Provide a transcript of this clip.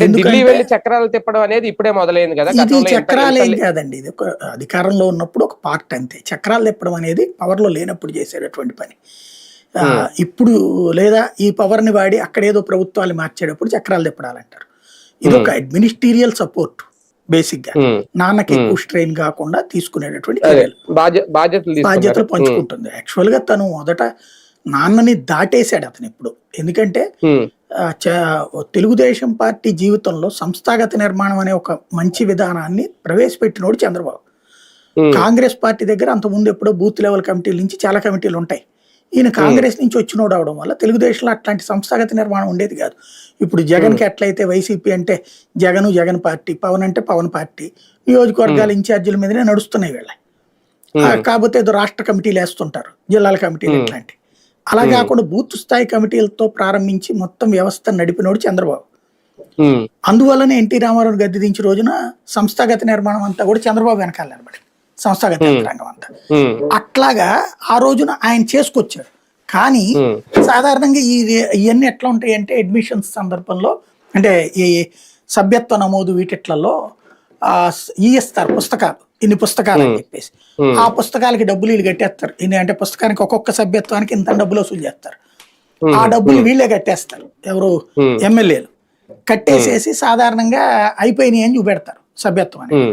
ఢిల్లీ ఎందుకంటే వెళ్లి చక్రాలు తిప్పడం అనేది ఇప్పుడే మొదలైంది కదా. ఇది గతంలో చక్రాలు ఏం కాదండి, ఇది ఒక అధికారంలో ఉన్నప్పుడు ఒక పార్ట్ అంతే. చక్రాలు తిప్పడం అనేది పవర్ లో లేనప్పుడు చేసేటటువంటి పని. ఇప్పుడు లేదా ఈ పవర్ ని వాడి అక్కడేదో ప్రభుత్వాలు మార్చేటప్పుడు చక్రాలు తిప్పడాలంటారు. ఇది ఒక అడ్మినిస్ట్రీరియల్ సపోర్ట్ బేసిక్ గా. నాన్నకి ఎక్కువ స్ట్రెయిన్ కాకుండా తీసుకునేటటువంటి చర్యలు, బాధ్యతలు పంచుకుంటుంది. యాక్చువల్ గా తను మొదట నాన్నని దాటేశాడు అతను ఇప్పుడు. ఎందుకంటే తెలుగుదేశం పార్టీ జీవితంలో సంస్థాగత నిర్మాణం అనే ఒక మంచి విధానాన్ని ప్రవేశపెట్టినోడు చంద్రబాబు. కాంగ్రెస్ పార్టీ దగ్గర అంతకుముందు ఎప్పుడో బూత్ లెవెల్ కమిటీల నుంచి చాలా కమిటీలు ఉంటాయి. ఈయన కాంగ్రెస్ నుంచి వచ్చినోడు అవడం వల్ల తెలుగుదేశంలో అట్లాంటి సంస్థాగత నిర్మాణం ఉండేది కాదు. ఇప్పుడు జగన్ కి ఎట్లయితే వైసీపీ అంటే జగన్ పార్టీ, పవన్ అంటే పవన్ పార్టీ, నియోజకవర్గాల ఇన్ఛార్జీల మీదనే నడుస్తున్నాయి వీళ్ళ. కాకపోతే ఏదో రాష్ట్ర కమిటీలు వేస్తుంటారు, జిల్లాల కమిటీలు ఇట్లాంటి. అలా కాకుండా బూత్ స్థాయి కమిటీలతో ప్రారంభించి మొత్తం వ్యవస్థ నడిపినోడు చంద్రబాబు. అందువల్లనే ఎన్టీ రామారావు గద్దె దించిన రోజున సంస్థాగత నిర్మాణం అంతా కూడా చంద్రబాబు వెనకాల నిలబడి, సంస్థాగత యంత్రాంగం అంతా. అట్లాగా ఆ రోజున ఆయన చేసుకొచ్చాడు. కానీ సాధారణంగా ఇవన్నీ ఎట్లా ఉంటాయి అంటే, అడ్మిషన్స్ సందర్భంలో అంటే ఈ సభ్యత్వ నమోదు వీటిట్లలో ఇస్తారు పుస్తకాలు, ఇన్ని పుస్తకాలు అని చెప్పేసి. ఆ పుస్తకాలకి డబ్బులు వీళ్ళు కట్టేస్తారు. అంటే పుస్తకానికి ఒక్కొక్క సభ్యత్వానికి ఇంత డబ్బులు వసూలు చేస్తారు. ఆ డబ్బులు వీళ్ళే కట్టేస్తారు, ఎవరు ఎమ్మెల్యేలు కట్టేసేసి సాధారణంగా అయిపోయినాయి అని చూపెడతారు సభ్యత్వం అనేది.